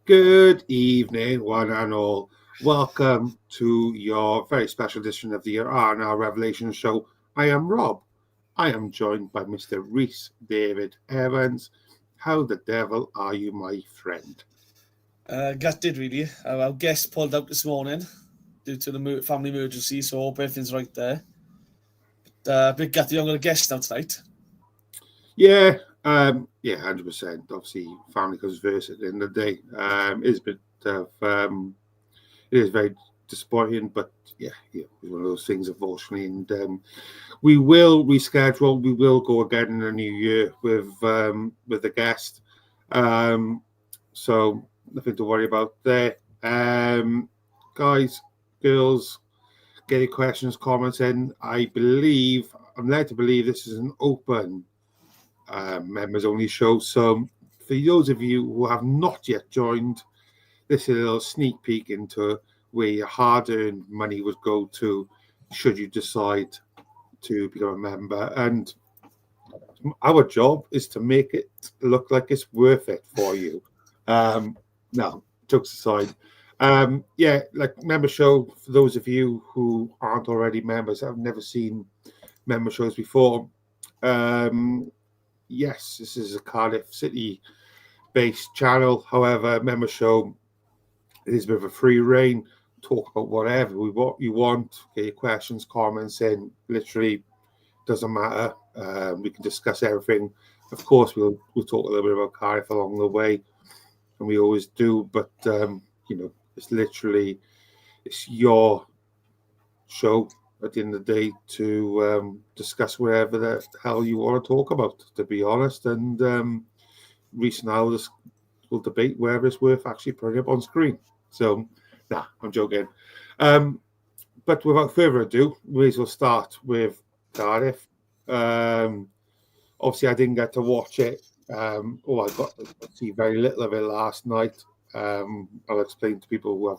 Good evening, one and all. Welcome to your very special edition of the R&R Revelation Show. I am Rob. I am joined by Mr. Rhys David Evans. How the devil are you, my friend? Gutted, really. Our guest pulled out this morning due to the family emergency, so I hope everything's right there. But bit gutted, I'm going to guest now tonight. Yeah, 100%. Obviously, family comes first at the end of the day. It is a bit of, it is very disappointing, but yeah, it's one of those things, unfortunately. And we will reschedule. We will go again in the new year with the guest. So nothing to worry about there. Guys, girls, get your questions, comments in. I'm led to believe this is an open members only show. So for those of you who have not yet joined, this is a little sneak peek into where your hard-earned money would go to should you decide to become a member. And our job is to make it look like it's worth it for you. No, jokes aside. Like member show, for those of you who aren't already members, I've never seen member shows before. Yes, this is a Cardiff City based channel. However, member show, it is a bit of a free reign. Talk about whatever you want. Get your questions, comments in. Literally doesn't matter. We can discuss everything. Of course, we'll talk a little bit about Cardiff along the way, and we always do. But it's your show at the end of the day to discuss whatever the hell you want to talk about, to be honest. And Rhys and I will debate whether it's worth actually putting up on screen. So, I'm joking. But without further ado, we may as well start with Cardiff. Obviously, I didn't get to watch it. I got to see very little of it last night. I'll explain to people who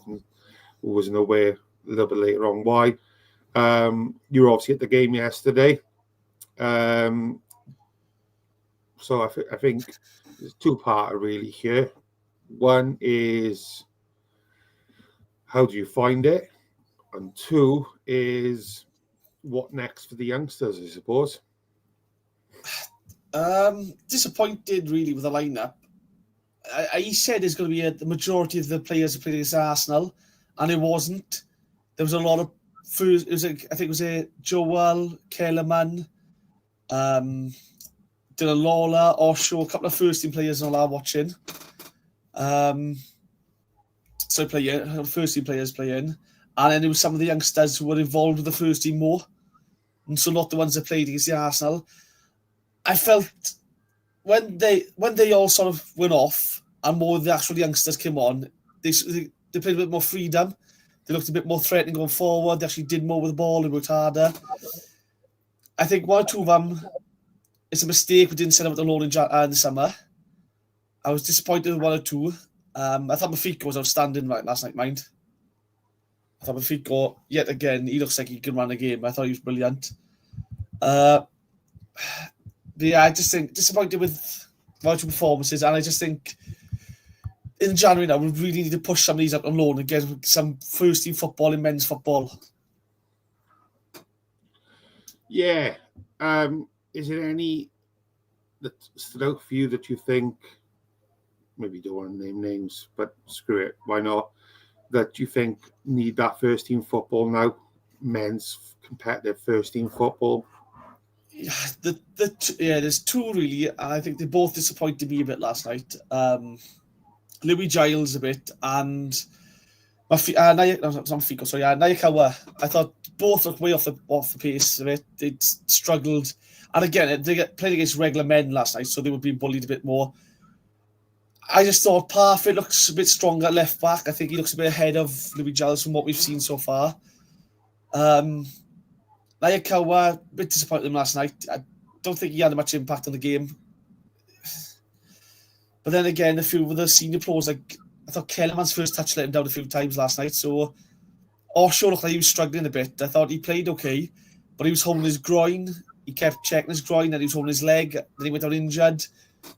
wasn't aware a little bit later on why. You were obviously at the game yesterday. So I think there's two-parter really here. One is, how do you find it? And two is, what next for the youngsters, I suppose. Disappointed, really, with the lineup. I said there's going to be the majority of the players who played against Arsenal, and it wasn't. There was a lot of first. I think it was Joel, Kellerman, Dylan Lawler, Osho, a couple of first team players and all are watching. First team players playing, and then there was some of the youngsters who were involved with the first team more, and so not the ones that played against the Arsenal. I felt when they all sort of went off and more of the actual youngsters came on, they played a bit more freedom. They looked a bit more threatening going forward. They actually did more with the ball. They worked harder. I think one or two of them, it's a mistake we didn't send them out alone in the summer. I was disappointed with one or two. I thought Mafika was outstanding last night, mind. I thought Mafika, yet again, he looks like he can run a game. I thought he was brilliant. I just think disappointed with one or two performances, and I just think in January now we really need to push some of these out on loan and get some first team football in men's football. Yeah. Is there any that stood out for you that you think, maybe you don't want to name names, but screw it, why not, that you think need that first team football now, men's competitive first team football? There's two really, and I think they both disappointed me a bit last night. Louis Giles a bit, and Nayakawa. I thought both looked way off the pace of it. They struggled, and again they played against regular men last night, so they were being bullied a bit more. I just thought Parfit looks a bit stronger at left back. I think he looks a bit ahead of Louis Giles from what we've seen so far. Nayakawa, a bit disappointed him last night. I don't think he had much impact on the game. But then again, a few of the senior pros, like I thought Kellerman's first touch let him down a few times last night. So Osho looked like he was struggling a bit. I thought he played okay, but he was holding his groin. He kept checking his groin, and he was holding his leg. Then he went out injured.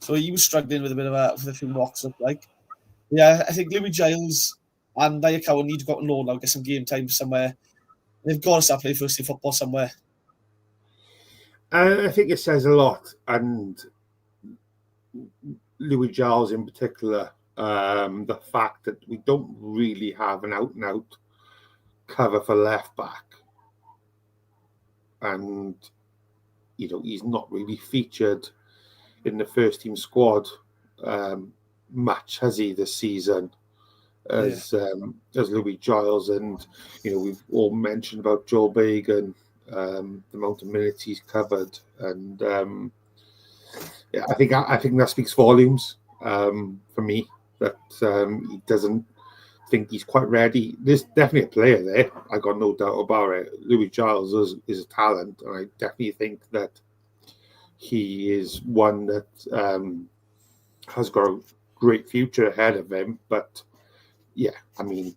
So he was struggling with a few knocks, looked like. Yeah, I think Louis Giles and Nia Cowan need to go out on loan now, get some game time somewhere. They've got to start playing first team football somewhere. I think it says a lot, and Louis Giles in particular, the fact that we don't really have an out-and-out cover for left back, and he's not really featured in the first team squad much, has he, this season? As Louis Giles, and we've all mentioned about Joel Bagan, the amount of minutes he's covered, and I think that speaks volumes for me, that he doesn't think he's quite ready. There's definitely a player there, I got no doubt about it. Louis Giles is a talent, and I definitely think that he is one that has got a great future ahead of him, but yeah, I mean,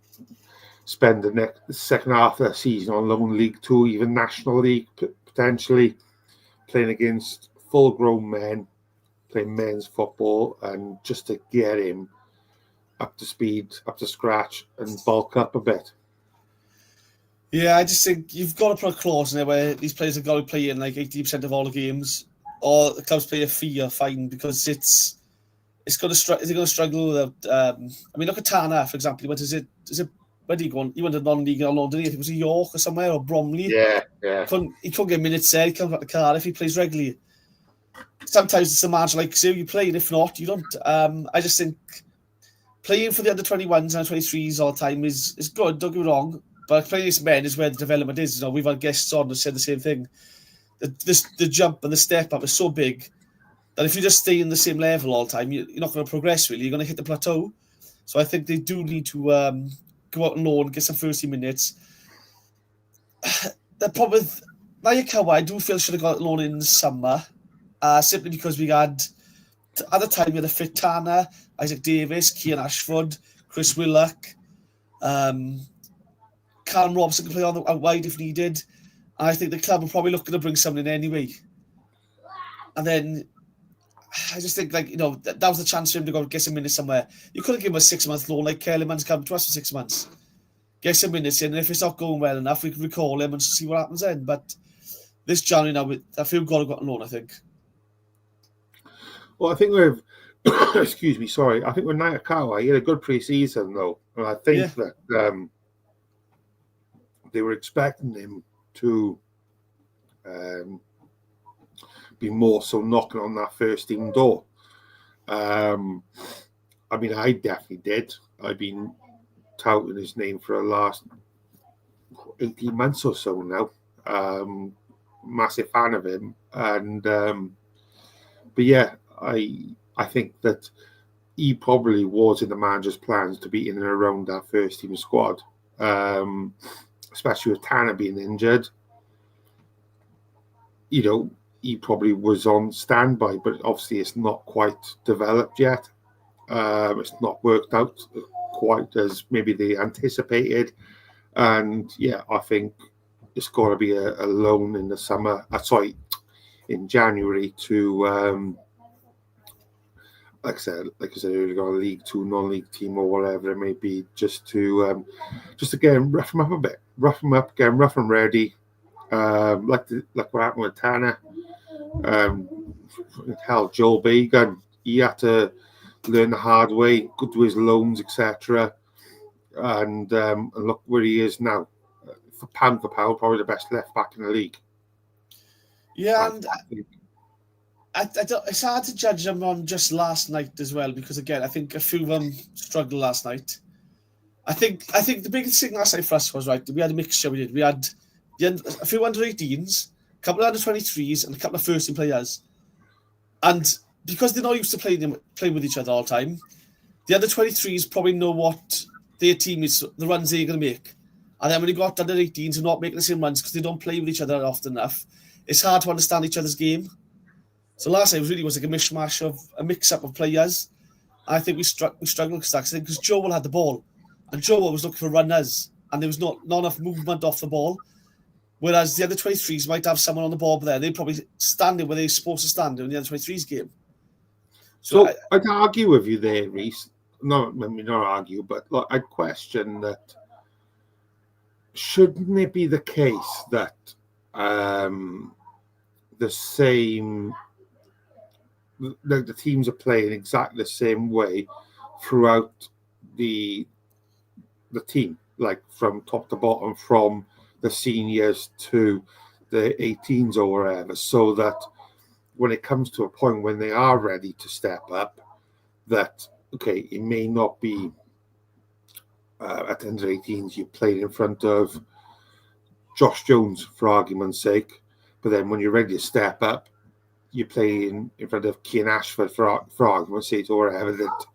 spend the second half of the season on loan League Two, even National League, potentially playing against full-grown men, playing men's football, and just to get him up to speed, up to scratch, and bulk up a bit. Yeah, I just think you've got to put a clause in there where these players have got to play in like 80% of all the games, or the clubs pay a fee or fine, because it's going to they're going to struggle with. I mean, look at Tana, for example. What is it? Where did he go? He went to non-league in London. I think it was York or somewhere, or Bromley. Yeah. He couldn't get minutes there. He comes back to Cardiff. He plays regularly. Sometimes it's a match like so you play, and if not, you don't. I just think playing for the under-21s and under-23s all the time is good. Don't get me wrong, but playing against men is where the development is. We've had guests on who said the same thing. The jump and the step up is so big that if you just stay in the same level all the time, you're not going to progress, really. You're going to hit the plateau. So I think they do need to go out on loan, get some first team minutes. The problem with Nia Cowan, I do feel should have got loan in the summer, simply because we had, at the time, we had a fit Tana, Isaac Davis, Cian Ashford, Chris Willock, Callum Robson can play out wide if needed. And I think the club will probably look to bring someone in anyway. And then I just think, that was the chance for him to go get some minutes somewhere. You could have given him a 6-month loan, like Kellerman's come to us for 6 months. Get some minutes in, and if it's not going well enough, we can recall him and see what happens then. But this January now, I feel got to go on loan, I think. Well, I think we've... excuse me, sorry. I think with Nia Cowan, he had a good pre-season, though. And I think that they were expecting him to... be more so knocking on that first team door. I mean, I definitely did. I've been touting his name for the last 18 months or so now. Massive fan of him, and but yeah, I think that he probably was in the manager's plans to be in and around that first team squad, especially with Tanner being injured. He probably was on standby, but obviously it's not quite developed yet. It's not worked out quite as maybe they anticipated. And yeah, I think it's got to be a loan in the summer. In January to, like I said earlier, a League Two non-league team or whatever it may be, just to again rough him up a bit, rough him up again, rough and ready. Like what happened with Tanner. Hell, Joel Bagan, he had to learn the hard way, go to his loans, etc. And look where he is now. For pound, probably the best left back in the league. Yeah, and it's hard to judge them on just last night as well, because again, I think a few of them struggled last night. I think the biggest thing last night for us was, we had a mixture. We had a few under-18s, a couple of under-23s, and a couple of first-team players. And because they're not used to playing with each other all the time, the under-23s probably know what their team is, the runs they're going to make. And then when you got under-18s who are not making the same runs because they don't play with each other often enough, it's hard to understand each other's game. So last night was like a mishmash of a mix-up of players. I think we struggled because Joel had the ball, and Joel was looking for runners, and there was not enough movement off the ball. Whereas the other 23s might have someone on the ball, but they're probably standing where they're supposed to stand in the other 23s game. So I'd argue with you there, Reece. not argue, but like, I question that. Shouldn't it be the case that the teams are playing exactly the same way throughout the team, like from top to bottom, from the seniors to the 18s or whatever, so that when it comes to a point when they are ready to step up, that, okay, it may not be at the end of 18s, you played in front of Josh Jones, for argument's sake, but then when you're ready to step up, you play in front of Kean Ashford, for argument's sake, or whatever. That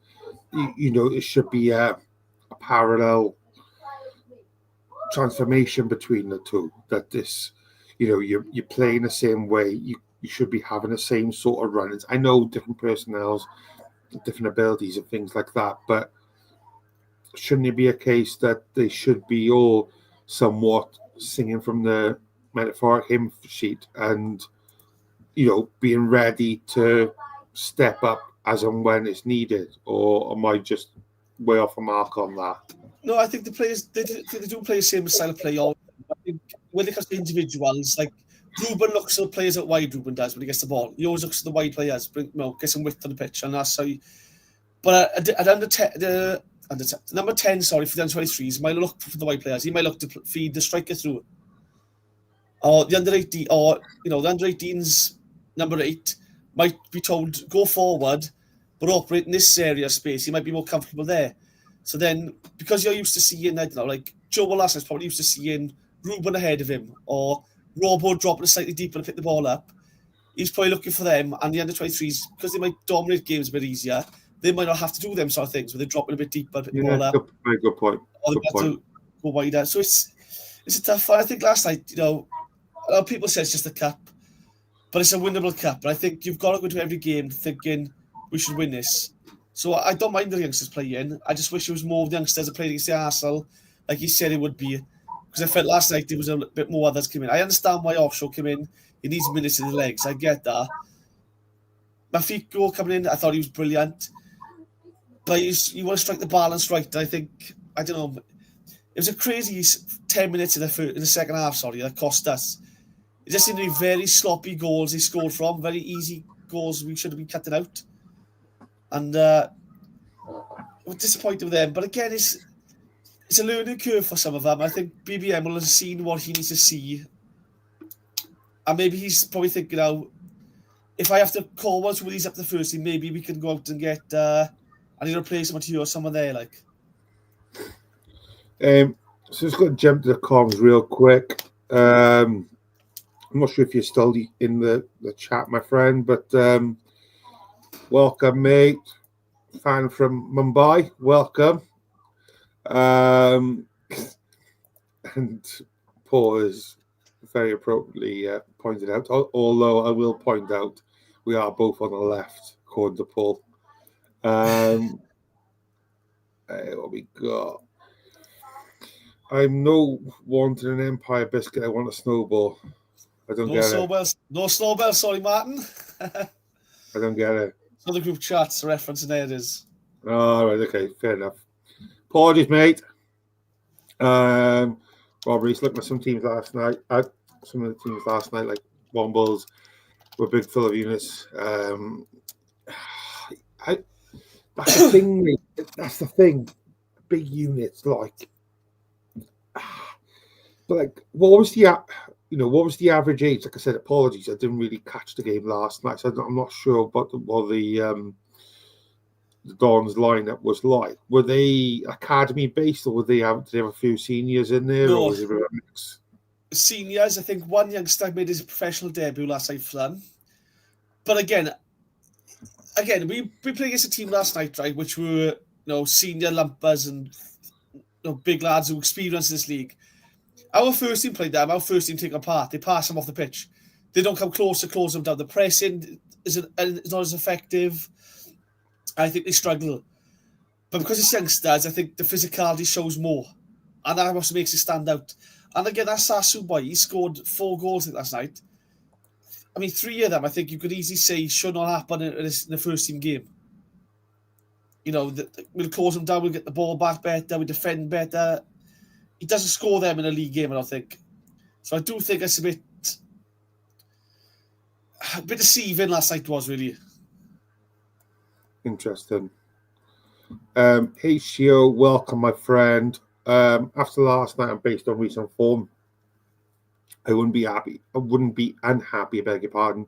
it should be a parallel transformation between the two. That this, you're playing the same way. You should be having the same sort of runs. I know different personnels, different abilities, and things like that, but shouldn't it be a case that they should be all somewhat singing from the metaphoric hymn sheet and, being ready to step up as and when it's needed? Or am I just way off the mark on that? No, I think the players, they do play the same style of play. I think when it comes to individuals, like Ruben looks at the players at wide, Ruben does when he gets the ball. He always looks at the wide players, get some width on the pitch, and that's how you... But at number 10, sorry, for the under-23s, he might look for the wide players. He might look to feed the striker through. Or the under-18, or, the under-18s, number 8, might be told, go forward, but operate in this area of space. He might be more comfortable there. So then, because you're used to seeing, I don't know, like Joe Wallace's probably used to seeing Ruben ahead of him, or Robbo dropping slightly deeper to pick the ball up. He's probably looking for them, and the under-23s, because they might dominate games a bit easier, they might not have to do them sort of things where they're dropping a bit deeper, pick the ball up. Very good point. Or they have to go wider. So it's a tough one. I think last night, a lot of people say it's just a cup, but it's a winnable cup. And I think you've got to go to every game thinking we should win this. So I don't mind the youngsters playing. I just wish it was more of the youngsters that played against the Arsenal, like he said it would be. Because I felt last night there was a bit more others came in. I understand why Offshore came in. He needs minutes in the legs. I get that. Mafiko coming in, I thought he was brilliant. But you want to strike the balance right. I think, I don't know, it was a crazy 10 minutes in the second half, that cost us. It just seemed to be very sloppy goals he scored from, very easy goals we should have been cutting out. And we're disappointed with them. But again, it's a learning curve for some of them. I think BBM will have seen what he needs to see. And maybe he's probably thinking, if I have to call once with these up the first team, maybe we can go out and get... I need to replace someone to you or someone there, like. So just going to jump to the comms real quick. I'm not sure if you're still in the chat, my friend, but welcome, mate. Fan from Mumbai, welcome. And Paul is very appropriately pointed out, although I will point out we are both on the left, according to Paul. What we got? I'm no wanting an Empire biscuit. I want a snowball. I don't get it. No snowball, sorry, Martin. I don't get it. So the group chat's reference in there it is. Oh, right, okay, fair enough. Apologies, mate. Rob Reese looked at some teams last night. Some of the teams last night, like Wombles, were big full of units. That's the thing, mate. That's the thing. Big units, like. But like, what was the average age? Like I said, apologies, I didn't really catch the game last night, so I'm not sure what the Dons lineup was like. Were they academy based, or did they have a few seniors in there? No. Or was it a mix? Seniors, I think one youngster made his professional debut last night for them. But again, we played against a team last night, right, which were senior lumpers and big lads who experienced this league. Our first team played them. Our first team take apart. They pass them off the pitch. They don't come close to close them down. The pressing is not as effective. I think they struggle. But because it's youngsters, I think the physicality shows more. And that also makes it stand out. And again, that Sasu boy, he scored 4 goals last night. I mean, 3 of them, I think you could easily say should not happen in the first team game. we'll close them down, we'll get the ball back better, we defend better. He doesn't score them in a league game, I don't think. So I do think it's a bit deceiving last night was, really. Interesting. Hey, Shio, welcome, my friend. After last night, and based on recent form, I wouldn't be unhappy, beg your pardon,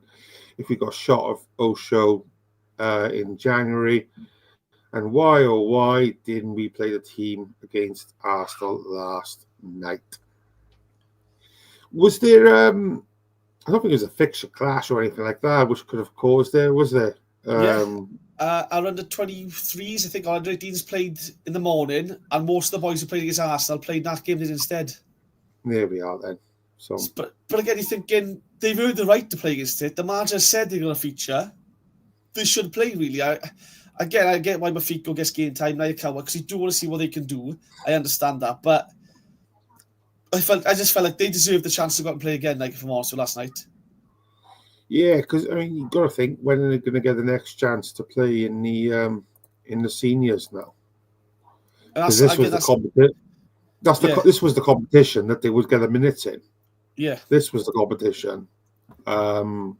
if we got shot of Osho in January. And why, oh, why didn't we play the team against Arsenal last night? Was there, I don't think it was a fixture clash or anything like that, which could have caused there, was there? Our under 23s, I think our under 18s played in the morning, and most of the boys who played against Arsenal played that game instead. There we are then. So, but again, you're thinking they've earned the right to play against it. The manager said they're going to feature. They should play, really. I get why Mafiko gets game time now, because you do want to see what they can do. I understand that, but I just felt like they deserved the chance to go out and play again, like from also last night. Yeah, because you've got to think, when are they going to get the next chance to play in the seniors now? Because this was the competition. This was the competition that they would get a minute in. Yeah, this was the competition, and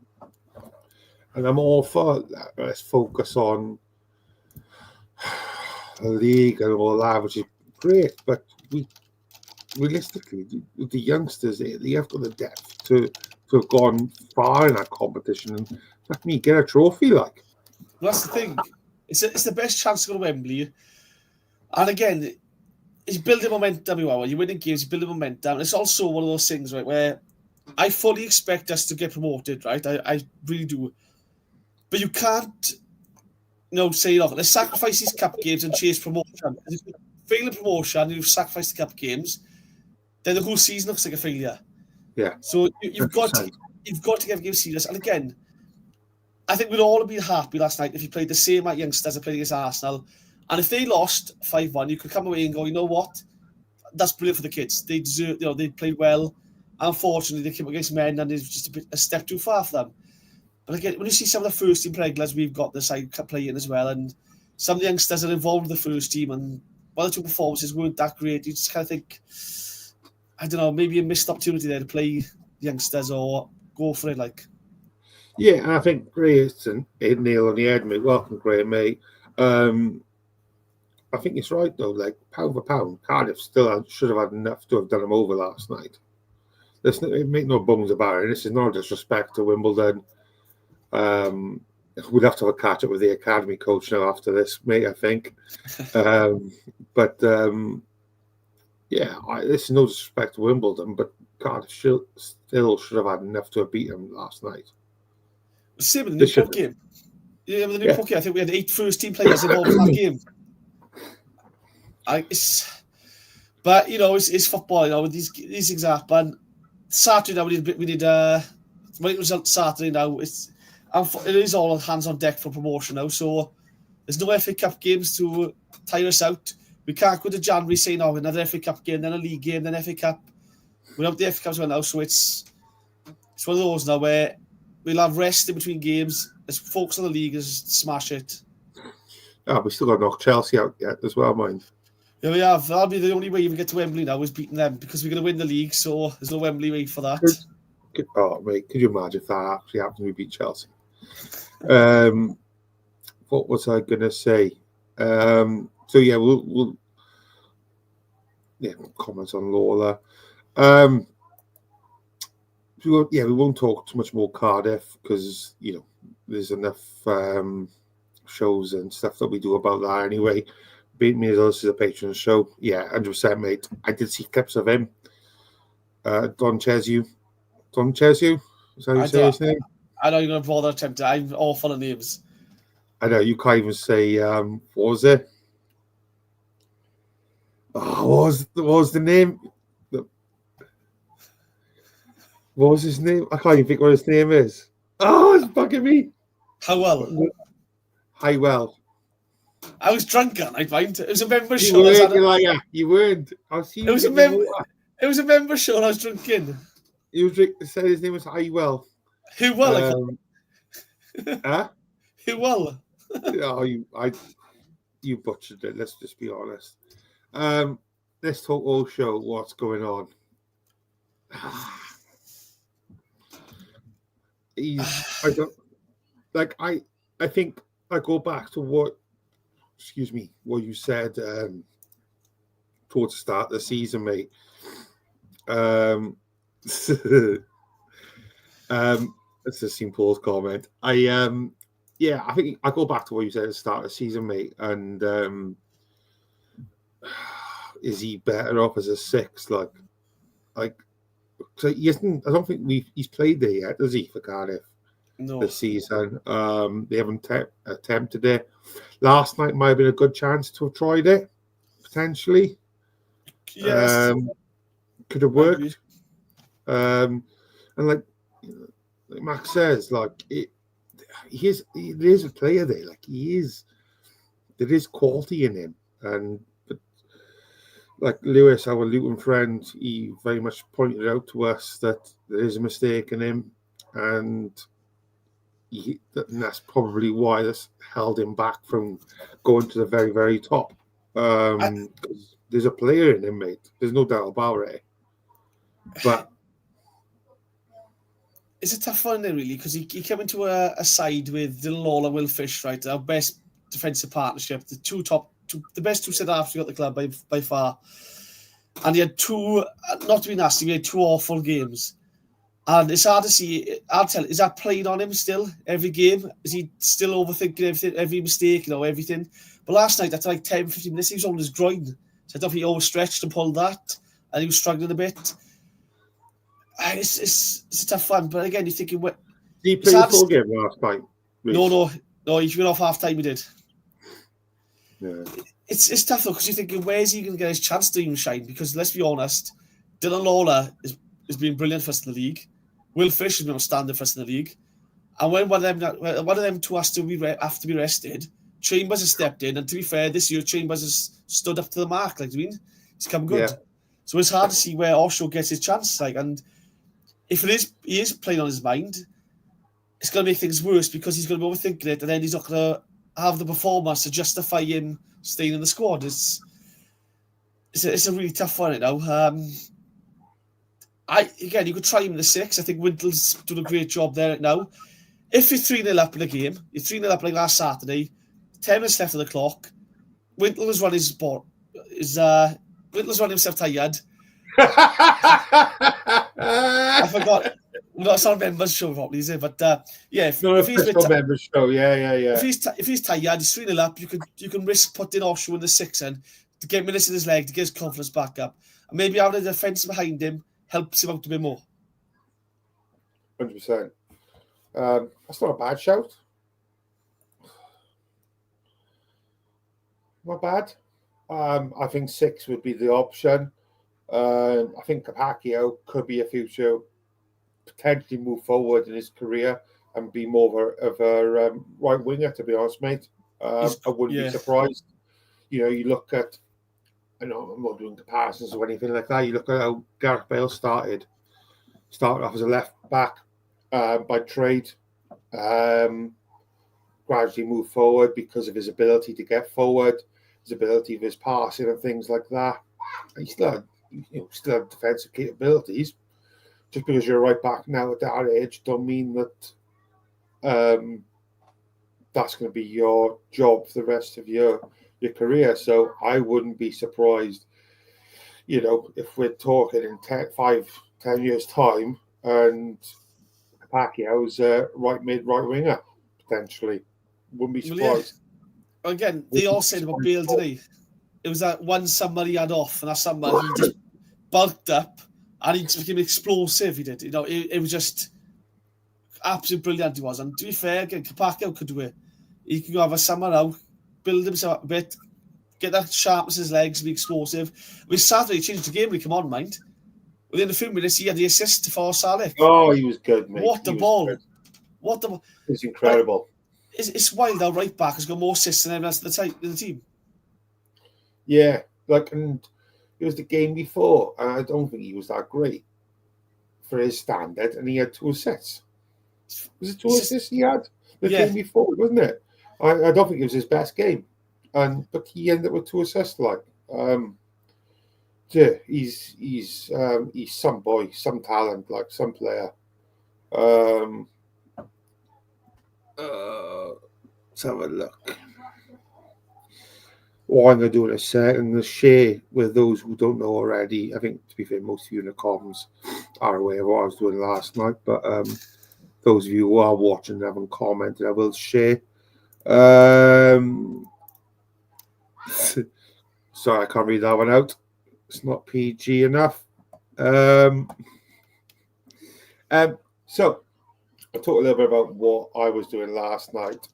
I'm all for that. Let's focus on the league and all that, which is great. But realistically, the youngsters, they have got the depth to have gone far in that competition and let me get a trophy. Like, that's the thing. It's the best chance to go to Wembley, and again, it's building momentum. When you're winning games, you build momentum. It's also one of those things, right, where I fully expect us to get promoted, right? I really do. But you can't, say, look, let's sacrifice these cup games and chase promotion. If you fail in promotion and you've sacrificed the cup games, then the whole season looks like a failure. Yeah. So you've got to get games serious. And again, I think we'd all have been happy last night if you played the same youngsters that played against Arsenal. And if they lost 5-1, you could come away and go, you know what? That's brilliant for the kids. They deserve, they played well. Unfortunately, they came against men and it's just a step too far for them. But again, when you see some of the first team regulars we've got the side playing as well, and some of the youngsters are involved with the first team, and one or two performances weren't that great, you just kind of think, I don't know, maybe a missed opportunity there to play youngsters or go for it. Like, yeah, and I think Grayson hit nail on the head, mate. Welcome, Gray, mate. I think it's right though. Like, pound for pound, Cardiff still should have had enough to have done them over last night. Let's make no bones about it. This is no disrespect to Wimbledon. We'd have to have a catch up with the academy coach now after this, mate. I think, but this is no disrespect to Wimbledon, but Cardiff still should have had enough to have beaten them last night. Same with the Newport game. Yeah, with the Newport game, I think we had 8 first-team players involved in that game. But it's football. With these things happen. Saturday now we need when it was on Saturday now. It is all hands on deck for promotion now. So there's no FA Cup games to tire us out. We can't go to January saying, another FA Cup game, then a league game, then FA Cup. We're out the FA Cups well now, so it's one of those now where we'll have rest in between games. Let's focus on the league and smash it. We still got to knock Chelsea out yet as well, mind. Yeah, we have. That'll be the only way you can get to Wembley now is beating them because we're going to win the league, so there's no Wembley way for that. Mate, could you imagine if that actually happened when we beat Chelsea? What was I going to say? We'll comments on Lawler. We won't talk too much more Cardiff because there's enough shows and stuff that we do about that anyway. Beat me as well, this is a Patreon show. Yeah, 100%, mate. I did see clips of him. Don Chesu. Is that how you say his name? I know you're going to bother attempting. I'm awful at names. I know, you can't even say, what was it? What was the name? What was his name? I can't even think what his name is. Oh, it's bugging me. Highwell. I was drunk that night, mind. It was a member show. You weren't. It was a member show and I was drinking. He said his name was Highwell. Who well? Huh? Who well? you butchered it. Let's just be honest. Let's talk all show. What's going on? I think I go back to what you said towards the start of the season, mate. That's a St. Paul's comment. I think I go back to what you said at the start of the season, mate. And is he better off as a 6? So he isn't. I don't think he's played there yet, has he, for Cardiff? No. This season. They haven't attempted it. Last night might have been a good chance to have tried it, potentially. Yes. Could have worked. And like Max says, there is a player there. There is quality in him. But like Lewis, our Luton friend, he very much pointed out to us that there is a mistake in him, and that's probably why that's held him back from going to the very, very top. There's a player in him, mate. There's no doubt about it. But it's a tough one, really, because he came into a side with Dylan Lawler, Will Fish, right? Our best defensive partnership, the best two centre-halves we got the club by far. And he had two, not to be nasty, he had 2 awful games. And it's hard to see. I'll tell you, is that playing on him still every game? Is he still overthinking everything, every mistake, everything? But last night, after 10, 15 minutes, he was on his groin. So I don't think he overstretched and pulled that, and he was struggling a bit. It's a tough one, but again, you're thinking, what? Did he play the full game last night? No, he went off half time. He did. Yeah. It's tough though, because you're thinking, where's he going to get his chance to even shine? Because let's be honest, Dylan Lawler has been brilliant for us in the league. Will Fish has been outstanding for us in the league. And when one of them two has to be rested, Chambers has stepped in. And to be fair, this year Chambers has stood up to the mark. He's come good. Yeah. So it's hard to see where Osho gets his chance. And if he is playing on his mind, it's going to make things worse because he's going to be overthinking it, and then he's not going to have the performance to justify him staying in the squad. It's a really tough one, Again, you could try him in the 6. I think Wintle's doing a great job there now. If you're 3-0 up in a game, you're 3-0 up like last Saturday, 10 minutes left on the clock, Wintle has run Wintle's run himself tired. I forgot. It's not a members show probably, is it? But if he's a members show, If he's tired, he's 3-0 up. You can risk putting Osho in the 6 and to get minutes in his leg to get his confidence back up, and maybe having a defence behind him helps him out a bit more. 100%. That's not a bad shout. Not bad. I think 6 would be the option. I think Capaccio could be a future, potentially move forward in his career and be more of a right winger, to be honest, mate. I wouldn't be surprised. You look at, I'm not doing comparisons or anything like that. You look at how Gareth Bale started off as a left back by trade, gradually moved forward because of his ability to get forward, his ability of his passing and things like that. He still had defensive capabilities. Just because you're right back now at that age, don't mean that that's going to be your job for the rest of your career. So I wouldn't be surprised, if we're talking in 10 years' time, and Pacquiao's right winger potentially. Wouldn't be surprised. Well, again, they all said about Bale today. It was that one summer he had off, and that summer he just bulked up. And he became explosive, he did. It was just absolutely brilliant, he was. And to be fair, again, Capaccio could do it. He could go have a summer out, build himself up a bit, get that sharpness in his legs, be explosive. Saturday, he changed the game when he came on, mind. Within a few minutes, he had the assist for Saleh. Oh, he was good, mate. What the ball. It was incredible. It's wild, our right back has got more assists than everyone else in the team. Yeah, and it was the game before, and I don't think he was that great for his standard, and he had 2 assists. Was it 2 assists he had the game before, wasn't it? I don't think it was his best game. but he ended up with 2 assists. Yeah, he's some boy, some talent, some player. Let's have a look. What I'm going to do in a sec, I'm going to share with those who don't know already. I think, to be fair, most of you in the comms are aware of what I was doing last night, but those of you who are watching and haven't commented, I will share. Sorry, I can't read that one out. It's not PG enough. So I'll talk a little bit about what I was doing last night.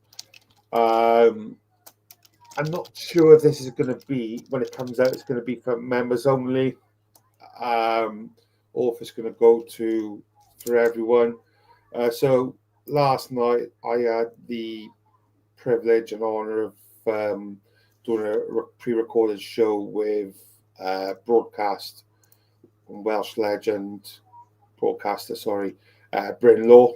I'm not sure if this is going to be, when it comes out, it's going to be for members only, or if it's going to go for everyone. So last night I had the privilege and honour of doing a pre-recorded show with Welsh broadcaster, Bryn Law.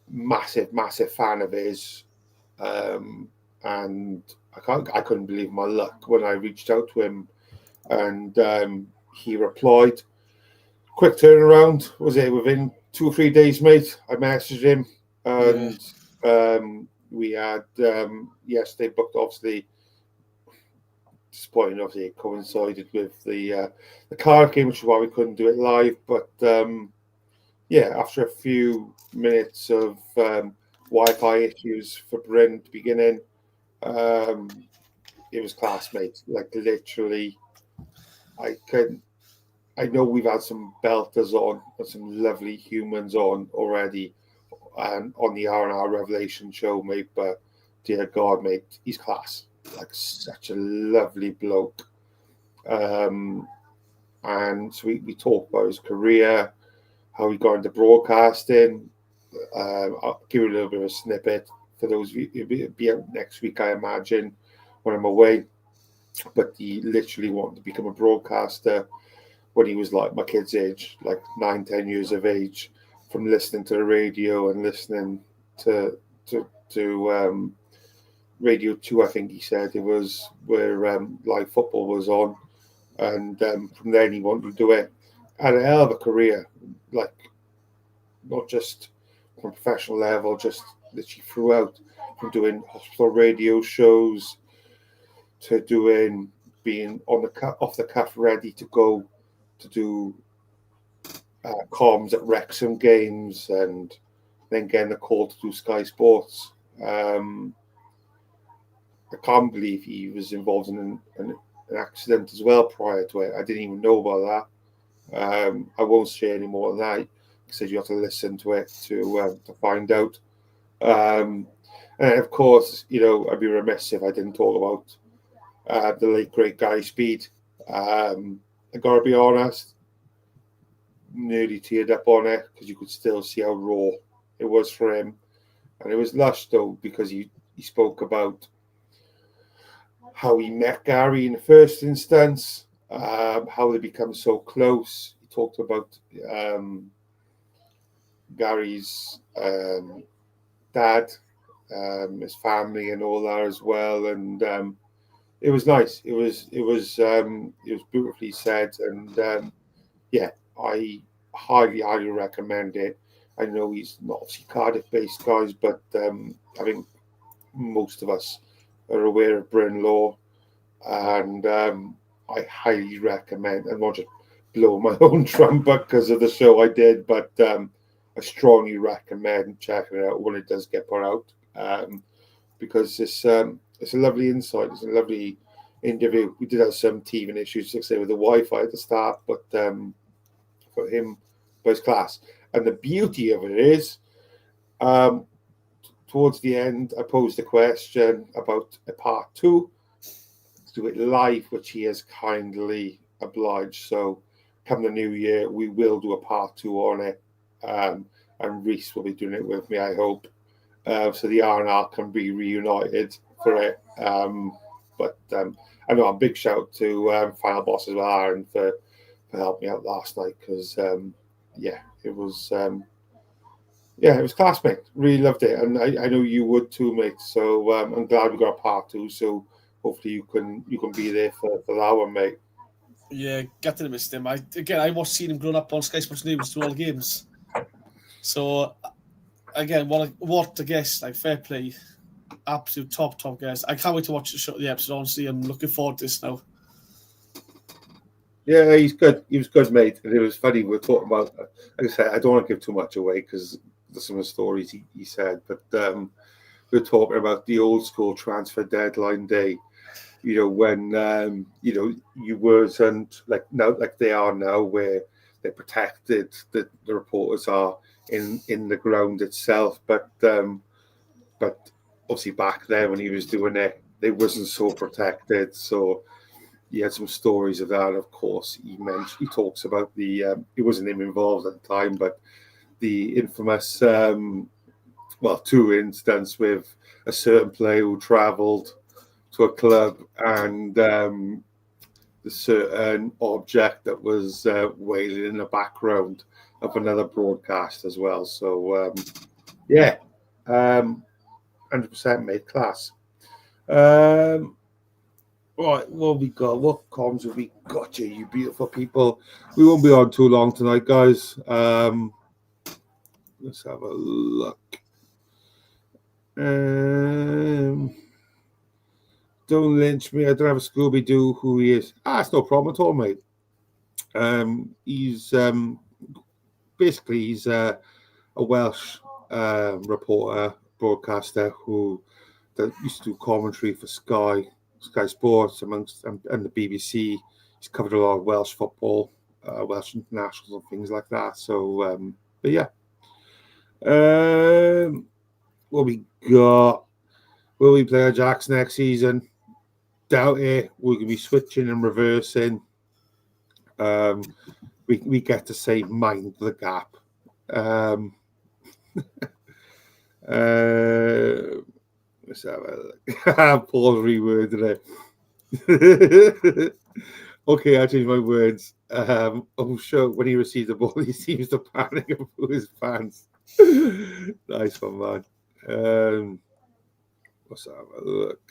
Massive fan of his. And I couldn't believe my luck when I reached out to him, and he replied. Quick turnaround, was it within 2 or 3 days, mate? I messaged him, and we had yesterday booked. Obviously, disappointing. Obviously, it coincided with the Cardiff game, which is why we couldn't do it live. But after a few minutes of Wi-Fi issues for Bryn to begin in, it was classmates. Literally, I know we've had some belters on and some lovely humans on already, on the R&R Revelation show, mate. But dear God, mate, he's class. Such a lovely bloke. And so we talked about his career, how he got into broadcasting. I'll give you a little bit of a snippet for those of you. It'll be out next week, I imagine, when I'm away. But he literally wanted to become a broadcaster when he was my kid's age, 9-10 years of age, from listening to the radio and listening to Radio 2, I think he said it was, where live football was on. And from then he wanted to do it. Had a hell of a career, not just from a professional level, just literally throughout, from doing hospital radio shows to being off the cuff, ready to go to do comms at Wrexham games, and then getting a call to do Sky Sports. I can't believe he was involved in an accident as well prior to it. I didn't even know about that. I won't share any more than that, because you have to listen to it to find out. And of course, I'd be remiss if I didn't talk about the late great Gary Speed. I gotta be honest, nearly teared up on it, because you could still see how raw it was for him, and it was lush though, because he spoke about how he met Gary in the first instance, how they become so close. He talked about Gary's dad, his family, and all that as well, and it was nice. It was beautifully said, and I highly recommend it. I know he's not obviously Cardiff-based guys, but I think most of us are aware of Bryn Law, and I highly recommend. I'm not just blowing my own trumpet because of the show I did, but I strongly recommend checking it out when it does get put out, because it's a lovely insight. It's a lovely interview. We did have some teething issues, like say, with the Wi-Fi at the start, but for him, was class. And the beauty of it is, towards the end, I posed a question about a part 2 to do it live, which he has kindly obliged. So come the new year, we will do a part 2 on it, and Reese will be doing it with me, I hope, so the R&R can be reunited for it. But I know a big shout to Final Boss as well, Aaron, for helping me out last night, because it was Yeah, it was class, mate. Really loved it, and I know you would too, mate. So I'm glad we got a part 2. So hopefully you can be there for that one, mate. Yeah, gutted I missed him. I watched seeing him growing up on Sky Sports News through all the games. So again, what I guess, like, fair play, absolute top guys. I can't wait to watch the episode. Honestly, I'm looking forward to this now. Yeah, he's good. He was good, mate. And it was funny. We were talking about, like I said, I don't want to give too much away because there's some of the stories he said, but we were talking about the old school transfer deadline day. You know, when you weren't like now, like they are now, where they're protected. The reporters are in the ground itself, but obviously back then when he was doing it, they wasn't so protected. So he had some stories of that. Of course, he talks about the it wasn't him involved at the time, but the infamous 2 incidents with a certain player who travelled to a club and the certain object that was wailing in the background of another broadcast as well. So 100% made class. Right, what we got? What comms have we got here, you beautiful people? We won't be on too long tonight, guys. Let's have a look. Don't lynch me. I don't have a Scooby-Doo who he is. It's no problem at all, mate. He's basically he's a Welsh reporter, broadcaster that used to do commentary for Sky Sports and the BBC. He's covered a lot of Welsh football, Welsh internationals and things like that. So, but yeah. What we got? Will we play Ajax next season? Doubt it. We're going to be switching and reversing. We get to say mind the gap. Let's have a look. Paul reworded it. Okay, I changed my words. Sure, when he received the ball, he seems to panic and put his pants. Nice one, man. Let's have a look.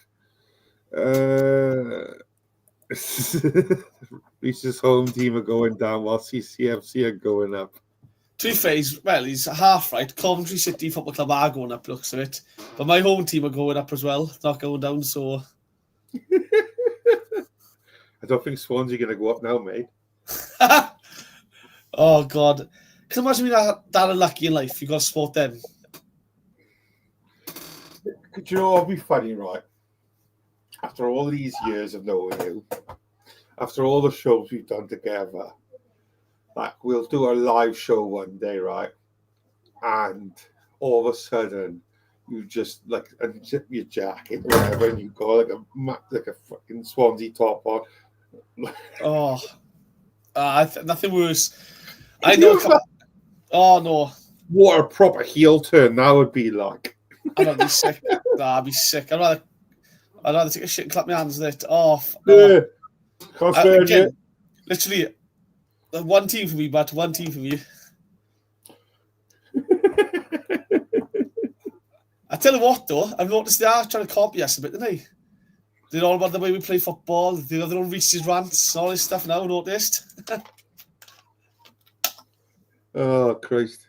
Reese's home team are going down while CFC are going up. To be fair, he's half right. Coventry City Football Club are going up, looks of it. But my home team are going up as well, not going down, so... I don't think Swansea are going to go up now, mate. Oh, God. Can you imagine being that unlucky in life? You've got to support them. Could you know what would be funny, right? After all these years of knowing you, after all the shows we've done together, like we'll do a live show one day, right? And all of a sudden, you just like unzip your jacket or whatever, and you go like a fucking Swansea top on. Nothing worse. I know. Oh no! What a proper heel turn that would be like. I'd be sick. I'd be sick. I'd rather take a shit and clap my hands with it. Yeah. Can't stand it. Literally, one team for me, but one team for me. I tell you what, though, I've noticed they are trying to copy us a bit, didn't they? They're all about the way we play football. They have their own Reese's rants, all this stuff now, noticed. Oh, Christ.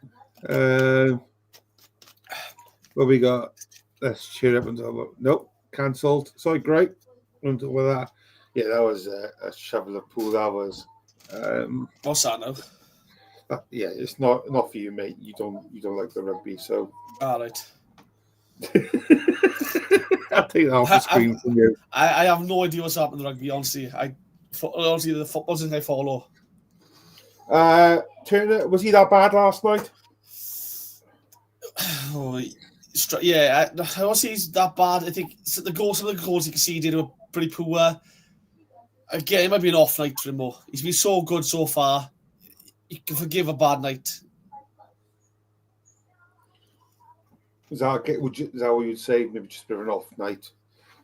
What we got? Let's cheer up and talk about. Nope, cancelled. Sorry, great. On top of that. Yeah, that was a shovel of pool. That was. What's that now? Yeah, it's not for you, mate. You don't like the rugby, so. All right. I'll take that off the screen from you. I have no idea what's happening in rugby, honestly. Honestly, the football's thing I follow. Turner, was he that bad last night? Yeah, I don't see he's that bad. I think some of the goals he conceded were pretty poor. Again, it might be an off night for him more. He's been so good so far. You can forgive a bad night. Is that what you'd say? Maybe just a bit of an off night.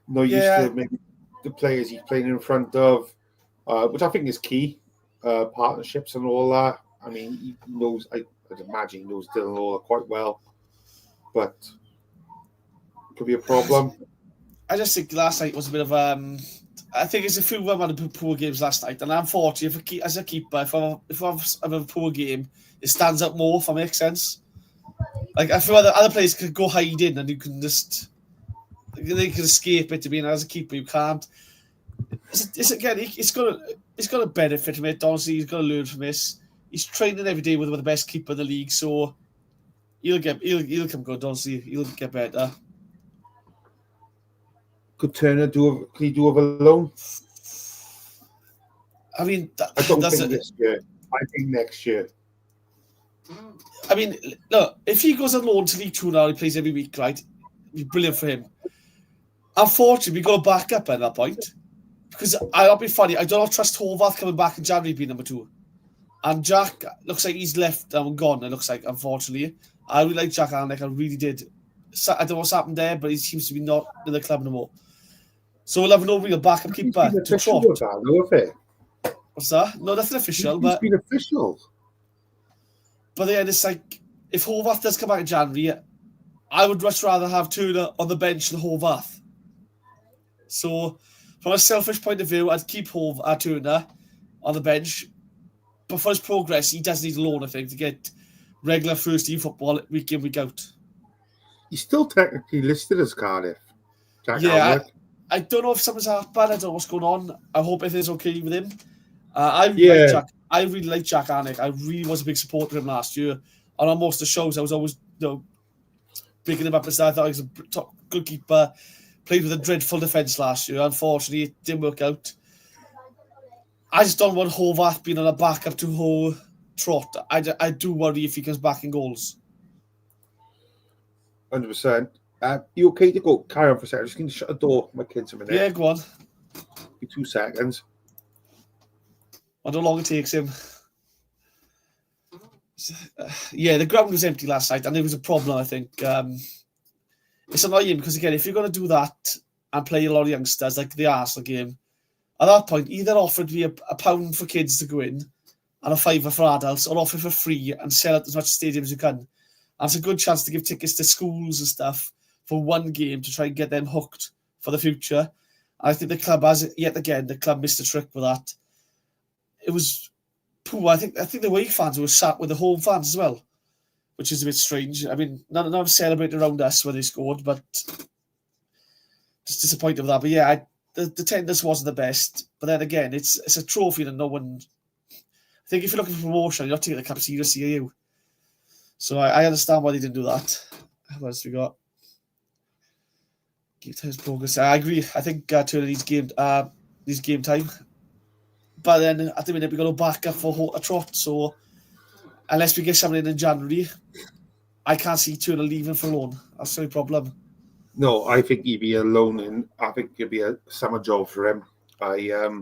No use to maybe the players he's playing in front of, which I think is key. Partnerships and all that. I mean, he knows. I I'd imagine he knows Dylan Lawler quite well, but could be a problem. I just think last night was a bit of I think it's a few of them had poor games last night, and unfortunately, as a keeper, if I have a poor game, it stands out more. If that makes sense. Like I feel other players could go hide in, and you can just they can escape it. To be as a keeper, you can't. It's got a benefit from it. Honestly, he's got to learn from this. He's training every day with the best keeper in the league, so he'll come good. Honestly, he'll get better. Could Turner can he do over loan? I mean, I don't think this year. I think next year. I mean, look, if he goes on loan to League Two now, he plays every week, right? It'd be brilliant for him. Unfortunately, we got to back up at that point because I'll be funny. I don't trust Horvath coming back in January being number 2, and Jack looks like he's left and gone. It looks like, unfortunately, I really like Jack Arnick. I really did. I don't know what's happened there, but he seems to be not in the club anymore. So we'll have no real backup keeper to Trot. What's that? No, nothing official. It's been official. But then it's like, if Horvath does come back in January, I would much rather have Turner on the bench than Horvath. So, from a selfish point of view, I'd keep Turner on the bench. But for his progress, he does need a loan, I think, to get regular first-team football week in, week out. He's still technically listed as Cardiff. I don't know if something's happened. I don't know what's going on. I hope everything's okay with him. I really like Jack Arnick. I really was a big supporter of him last year. And on most of the shows, I was always picking him up as I thought he was a top good keeper. Played with a dreadful defence last year. Unfortunately, it didn't work out. I just don't want Horvath being on a backup to Trot. I do worry if he comes back in goals. 100%. You okay to go? Carry on for a second. Just going to shut the door. My kids a minute. Yeah, go on. Be 2 seconds. I don't know how long it takes him. The ground was empty last night, and there was a problem, I think. It's annoying because, again, if you're going to do that and play a lot of youngsters, like the Arsenal game, at that point, either offered me a £1 for kids to go in and a £5 for adults, or offer for free and sell out as much stadiums as you can. And it's a good chance to give tickets to schools and stuff for one game to try and get them hooked for the future. And I think the club has, yet again, the club missed a trick with that. It was poor. I think the away fans were sat with the home fans as well, which is a bit strange. I mean, none of them celebrated around us when they scored, but just disappointed with that. But yeah, the attendance wasn't the best. But then again, it's a trophy that no one. I think if you're looking for promotion, you're not taking the cup seriously, are you? So I understand why they didn't do that. What else we got? Game time's progress. I agree. I think Turner needs game time. But then at the minute we got to back up for a Trot. So unless we get someone in January, I can't see Turner leaving for loan. That's the only problem. No, I think he'd be a loan in. I think it'd be a summer job for him. I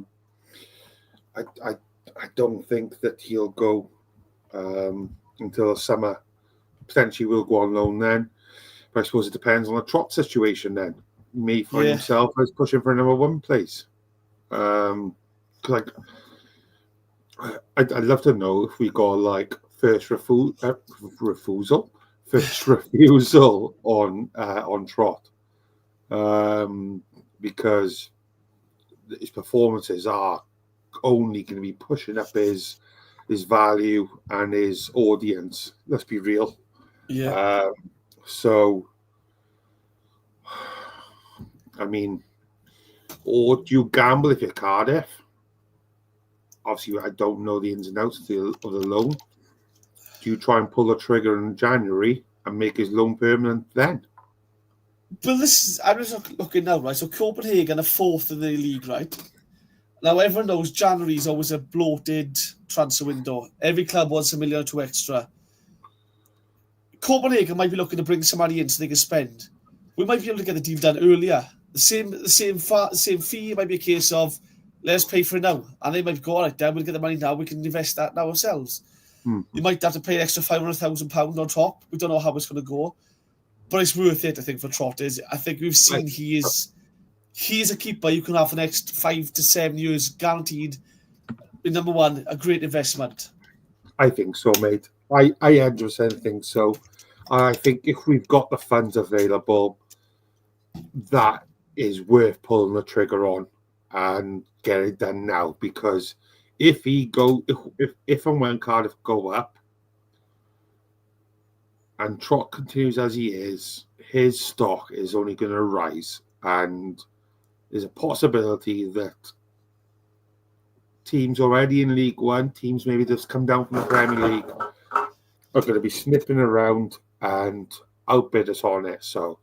don't think that he'll go until the summer. Potentially will go on loan then. But I suppose it depends on the Trot situation then. He may find himself as pushing for a number 1 place. I'd love to know if we got like first refusal on Trot, because his performances are only going to be pushing up his value and his audience. Let's be real. Yeah. So, I mean, or do you gamble if you're Cardiff? Obviously, I don't know the ins and outs of the loan. Do you try and pull the trigger in January and make his loan permanent then? But I'm just looking now, right? So Copenhagen are 4th in the league, right? Now, everyone knows January is always a bloated transfer window. Every club wants $1 million or 2 extra. Copenhagen might be looking to bring some money in so they can spend. We might be able to get the deal done earlier. The same fee might be a case of, let's pay for it now. And they might go, all right, then we'll get the money now. We can invest that now ourselves. You might have to pay an extra £500,000 on top. We don't know how it's going to go. But it's worth it, I think, for Trot. I think we've seen he is a keeper you can have for the next 5 to 7 years, guaranteed. Number 1, a great investment. I think so, mate. I 100% think so. I think if we've got the funds available, that is worth pulling the trigger on and get it done now. Because if and when Cardiff go up and Trot continues as he is, his stock is only going to rise, and there's a possibility that teams already in League One, teams maybe just come down from the Premier League, are going to be sniffing around and outbid us on it. So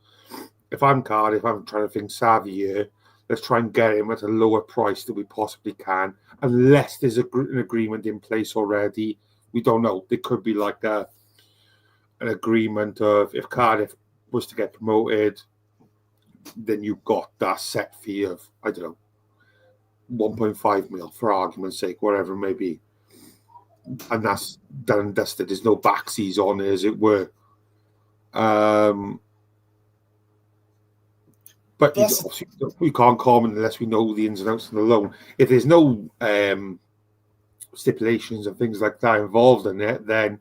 if I'm Cardiff, I'm trying to think savvy here. Let's try and get him at a lower price that we possibly can, unless there's an agreement in place already. We don't know. There could be like an agreement of if Cardiff was to get promoted, then you've got that set fee of, I don't know, 1.5 mil for argument's sake, whatever it may be. And that's done and dusted. There's no backsies on it, as it were. But obviously, we can't comment unless we know the ins and outs of the loan. If there's no stipulations and things like that involved in it, then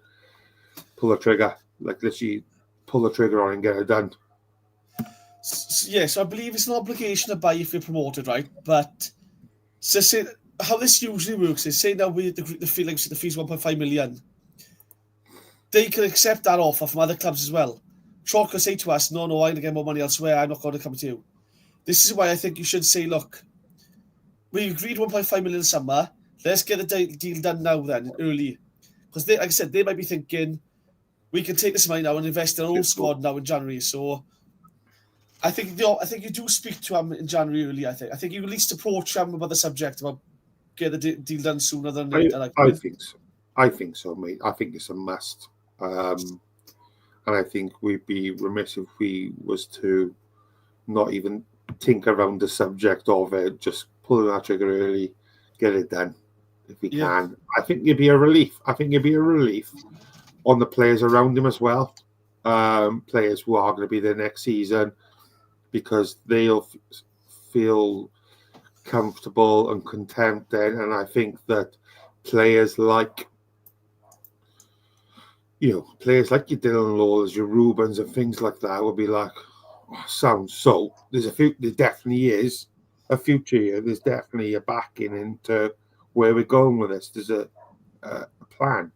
pull the trigger. Like, literally pull the trigger on and get it done. Yeah, so I believe it's an obligation to buy if you're promoted, right? But so say, how this usually works is, say now the fee, like the fee's 1.5 million. They can accept that offer from other clubs as well. Trot can say to us, no, I'm going to get more money elsewhere. I'm not going to come to you. This is why I think you should say, look, we agreed 1.5 million in the summer. Let's get the deal done now then, early. Because like I said, they might be thinking, we can take this money now and invest in our own squad now in January. So I think you do speak to him in January early, I think you at least approach him about the subject about get the deal done sooner than later. I think so. I think so, mate. I think it's a must. And I think we'd be remiss if we was to not even think around the subject of it, just pull that trigger early, get it done if we can. I think it'd be a relief. On the players around him as well. Players who are going to be there next season, because they'll feel comfortable and content then. And I think that players like your Dylan Lawless, your Rubens and things like that will be like, sounds so. There definitely is a future here. There's definitely a backing into where we're going with this. There's a plan.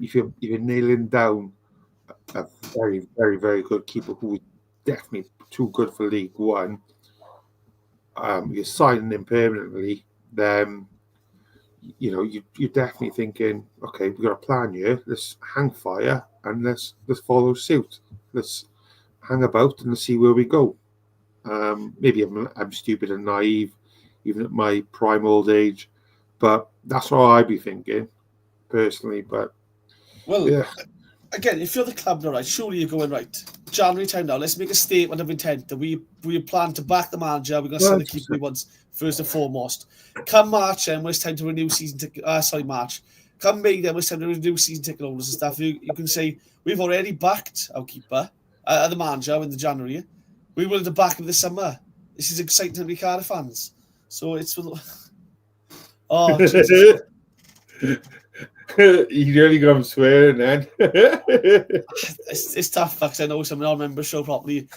If you're nailing down a very, very, very good keeper who is definitely too good for League One, you're signing him permanently, then you're definitely thinking, okay, we've got a plan here. Let's hang fire and let's follow suit. Let's hang about and let's see where we go. Maybe I'm stupid and naive, even at my prime old age, but that's what I'd be thinking personally. But again, if you're the club now, right, surely you're going, right, January time now, let's make a statement of intent that we plan to back the manager. We're going to send the keeper we want first and foremost. Come March, then when it's time to renew season ticket. March. Come May, then when it's time to renew season ticket holders and stuff. You can say we've already backed our keeper, the manager in the January. We wanted to back him this summer. This is exciting to be Cardiff fans. So it's Jesus. You really got him swearing then. It's tough because I know some non-members show properly.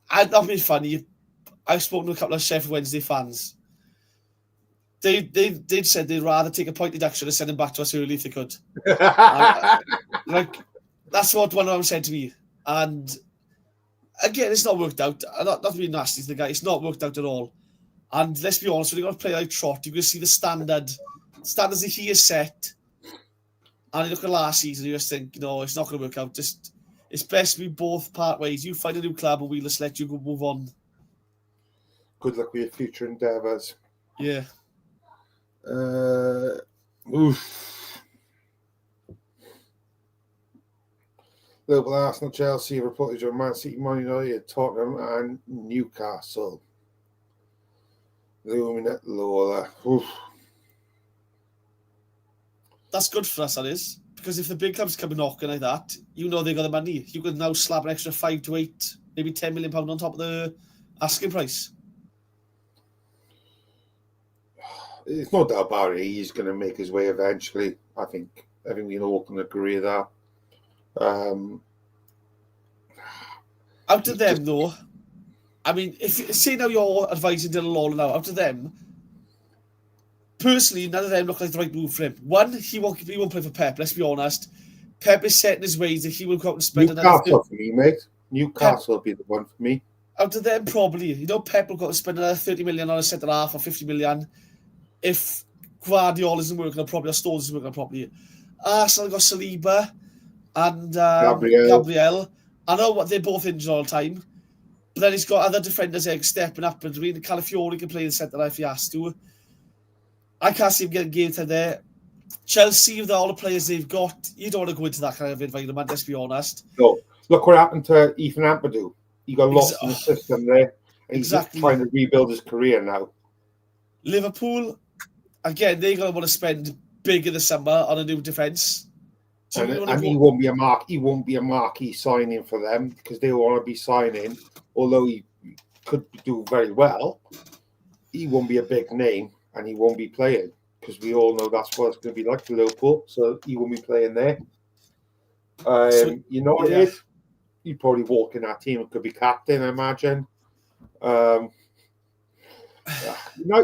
I'd not been funny. I've spoken to a couple of Sheffield Wednesday fans. They said they'd rather take a point deduction and send him back to us early if they could. That's what one of them said to me. And again, it's not worked out. Not to be nasty to the guy, it's not worked out at all. And let's be honest, when you're going to play like Trot, you're going to see the standards that he has set. And you look at last season, you just think, it's not going to work out. Just it's best we both part ways. You find a new club and we'll just let you go move on. Good luck with your future endeavours. Yeah. Liverpool, Arsenal, Chelsea reported on Man City, Man United, Tottenham and Newcastle. Looming at Lola. That's good for us, that is. Because if the big clubs come knocking like that, they got the money. You can now slap an extra 5 to 8, maybe £10 million on top of the asking price. It's no doubt about it. He's going to make his way eventually. I think I think we all can agree that. Out of them, though, I mean, if say now you're advising Dylan Lawler now, out of them, personally, none of them look like the right move for him. One, he won't play for Pep, let's be honest. Pep is set in his ways that he will go out and spend Newcastle for me, mate. Newcastle will be the one for me. Out of them, probably. Pep will go out and spend another 30 million on a centre half or 50 million. If Guardiola isn't working out properly or Stones isn't working out properly. Arsenal got Saliba and Gabriel. I know what they're both injured all the time. But then he's got other defenders stepping up. And Calafiori can play in the centre if he has to. I can't see him getting game time there. Chelsea, with all the players they've got, you don't want to go into that kind of environment, let's be honest. No. Look what happened to Ethan Ampadu. He got lost in the system there. And he's trying to rebuild his career now. Liverpool, again, they're going to want to spend big in the summer on a new defence. And he won't be a marquee signing for them because they want to be signing, although he could do very well, he won't be a big name and he won't be playing because we all know that's what it's going to be like for Liverpool. So he won't be playing there. You know what it is? He'd probably walk in that team and could be captain, I imagine.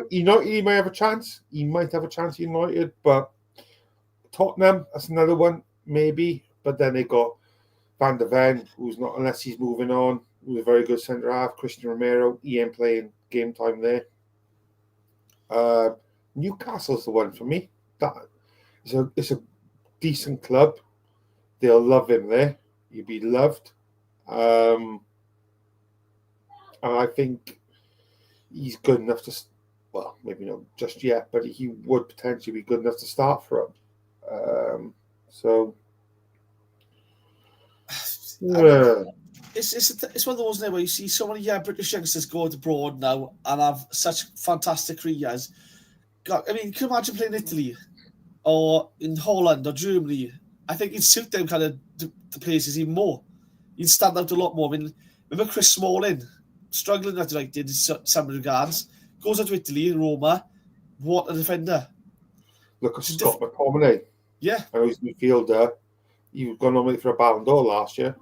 He might have a chance. He might have a chance at United, but Tottenham, that's another one, maybe. But then they got Van der Ven, who's not, unless he's moving on, who's a very good centre half. Christian Romero, he ain't playing game time there. Newcastle's the one for me. It's a decent club. They'll love him there. He'll be loved. And I think he's good enough to, well, maybe not just yet, but he would potentially be good enough to start for him. It's one of those now where you see so many British youngsters go abroad now and have such fantastic careers. God, I mean, can you imagine playing in Italy or in Holland or Germany? I think it'd suit them kind of the places even more. You'd stand out a lot more. I mean, remember Chris Smalling struggling at United in some regards, goes out to Italy, Roma. What a defender! Look at Scott McTominay. Yeah, I know he's a midfielder. He was going nominated for a Ballon d'Or last year.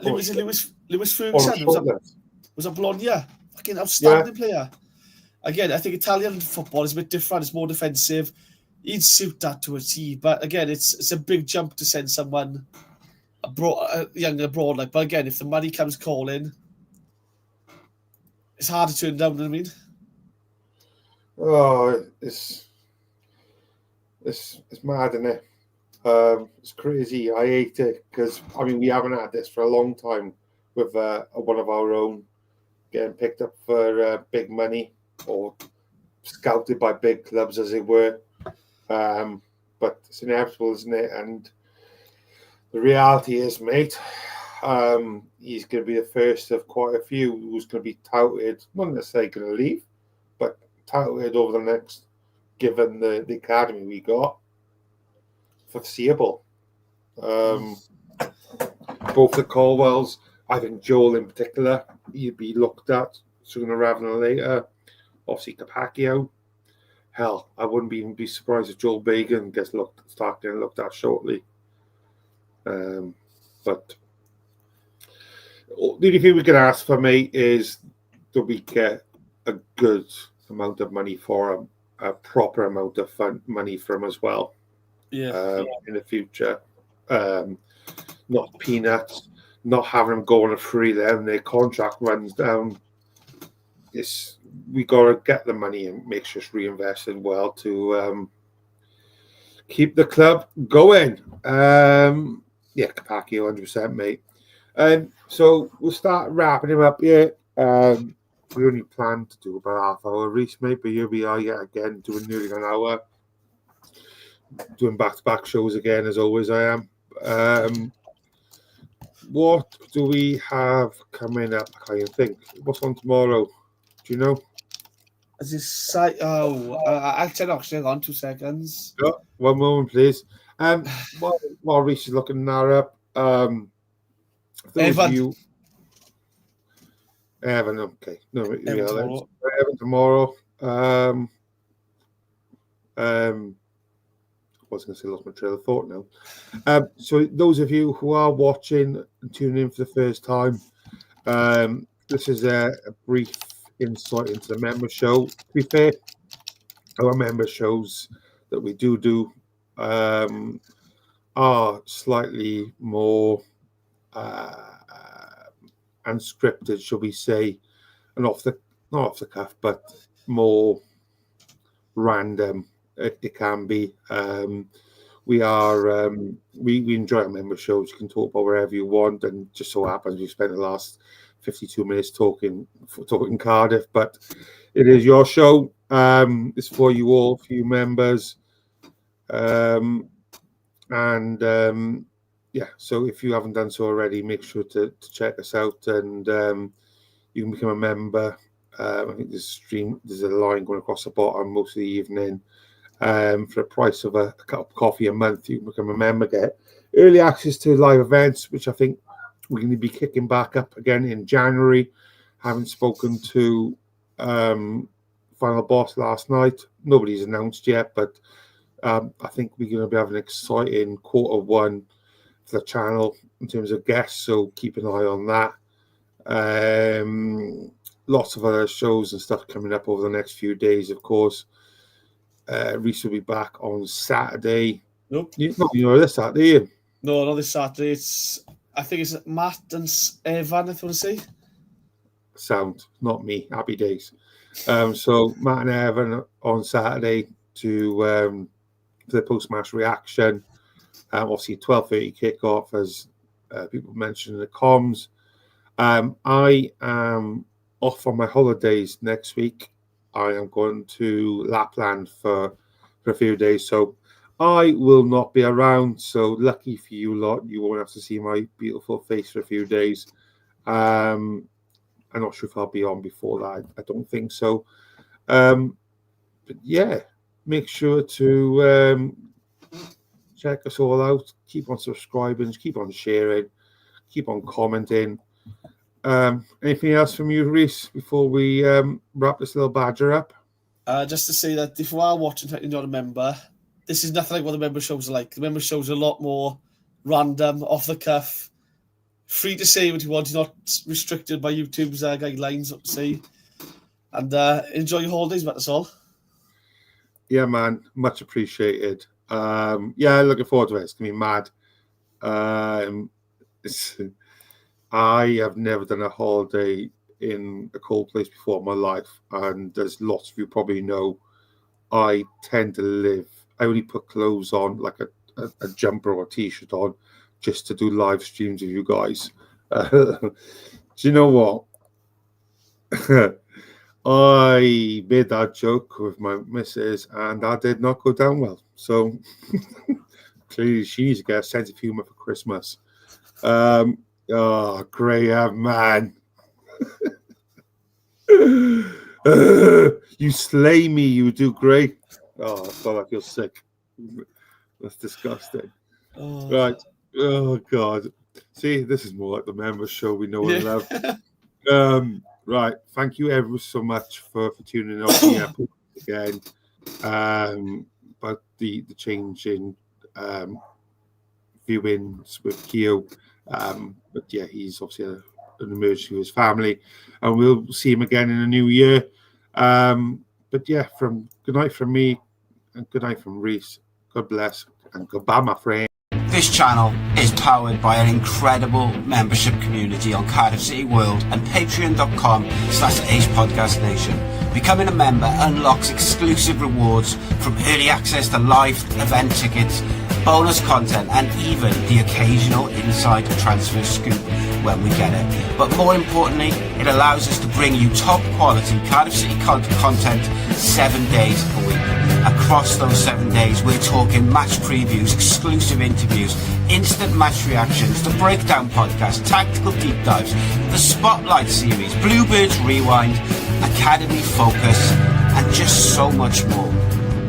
Lewis Ferguson was a blonde, fucking outstanding player. Again, I think Italian football is a bit different. It's more defensive. He'd suit that to a T. But again, it's a big jump to send someone young abroad. But again, if the money comes calling, it's hard to turn down. You know what I mean? Oh, it's mad, isn't it? It's crazy. I hate it because we haven't had this for a long time with one of our own getting picked up for big money or scouted by big clubs, as it were. But it's inevitable, isn't it? And the reality is, mate, he's going to be the first of quite a few who's going to be touted, not necessarily going to leave, but touted over the next, given the academy we got, foreseeable. Both the Colwells, I think Joel in particular, he'd be looked at sooner rather than later. Obviously, Capaccio. Hell, I wouldn't even be surprised if Joel Bagan start getting looked at shortly. But the only thing we can ask for, mate, is that we get a good amount of money for him, a proper amount of money for him as well. In the future. Not peanuts, not having them go on a free then their contract runs down. We got to get the money and make sure it's reinvested well to keep the club going. Capaccio, 100%, mate. So we'll start wrapping him up here. We only planned to do about a half hour, Reece, mate, but here we are yet again doing nearly an hour. Doing back-to-back shows again, as always I am. What do we have coming up? I can't think. What's on tomorrow? Do you know? As you say, I'll check actually on 2 seconds. Yeah, one moment, please. While Reece is looking that up, Evan, okay. No, Evan tomorrow. was going to say lost my trail of thought now. So those of you who are watching and tuning in for the first time, this is a brief insight into the member show. To be fair, our member shows that we do are slightly more unscripted, shall we say, and not off the cuff, but more random. It can be. We enjoy our member shows. You can talk about wherever you want, and just so happens we spent the last 52 minutes talking Cardiff, but it is your show. It's for you all, for you members, yeah. So if you haven't done so already, make sure to check us out, and you can become a member. I think there's a line going across the bottom most of the evening. For the price of a cup of coffee a month, you can become a member, get early access to live events, which I think we're going to be kicking back up again in January. Haven't spoken to Final Boss last night. Nobody's announced yet, but I think we're going to be having an exciting Q1 for the channel in terms of guests, so keep an eye on that. Lots of other shows and stuff coming up over the next few days, of course. Reese will be back on Saturday. Nope. You know this Saturday. No, not this Saturday. I think it's Matt and Evan, if you want to say. Sound, not me. Happy days. So Matt and Evan on Saturday to the post-match reaction. Obviously 12:30 kickoff, as people mentioned in the comms. I am off on my holidays next week. I am going to Lapland for a few days, so I will not be around. So lucky for you lot, you won't have to see my beautiful face for a few days. I'm not sure if I'll be on before that. I don't think so. But yeah, make sure to check us all out. Keep on subscribing, keep on sharing, keep on commenting. Anything else from you, Reese, before we wrap this little badger up? Just to say that if you are watching and you're not a member, this is nothing like what the member shows are like. The member shows are a lot more random, off the cuff, free to say what you want. You're not restricted by YouTube's guidelines, what to say. And enjoy your holidays, but that's all. Yeah, man, much appreciated. Yeah, looking forward to it. It's gonna be mad. I have never done a holiday in a cold place before in my life, and as lots of you probably know, I tend to live. I only put clothes on, like a jumper or a t-shirt on, just to do live streams with you guys. Do you know what? I made that joke with my missus, and that did not go down well. So clearly, she needs to get a sense of humor for Christmas. Oh, Graham, man. You slay me, you do great. Oh, I feel like you're sick. That's disgusting. Oh. Right. Oh, God. See, this is more like the member show we know and love. Right. Thank you ever so much for tuning in again. But the change in viewings with Keo. But yeah, he's obviously an emergency with his family, and we'll see him again in the new year. But yeah, good night from me, and good night from Reese. God bless, and goodbye, my friend. This channel is powered by an incredible membership community on Cardiff City World and patreon.com/AcePodcastNation. Becoming a member unlocks exclusive rewards from early access to live event tickets, bonus content, and even the occasional inside transfer scoop when we get it. But more importantly, it allows us to bring you top quality Cardiff City content 7 days a week. Across those 7 days, we're talking match previews, exclusive interviews, instant match reactions, the breakdown podcast, tactical deep dives, the spotlight series, Bluebirds Rewind, Academy Focus, and just so much more.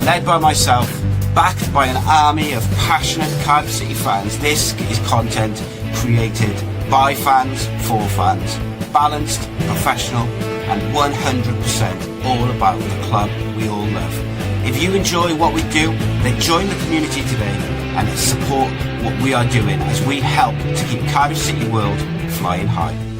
Led by myself, backed by an army of passionate Cardiff City fans, this is content created by fans for fans. Balanced, professional, and 100% all about the club we all love. If you enjoy what we do, Then join the community today and support what we are doing as we help to keep Cardiff City World flying high.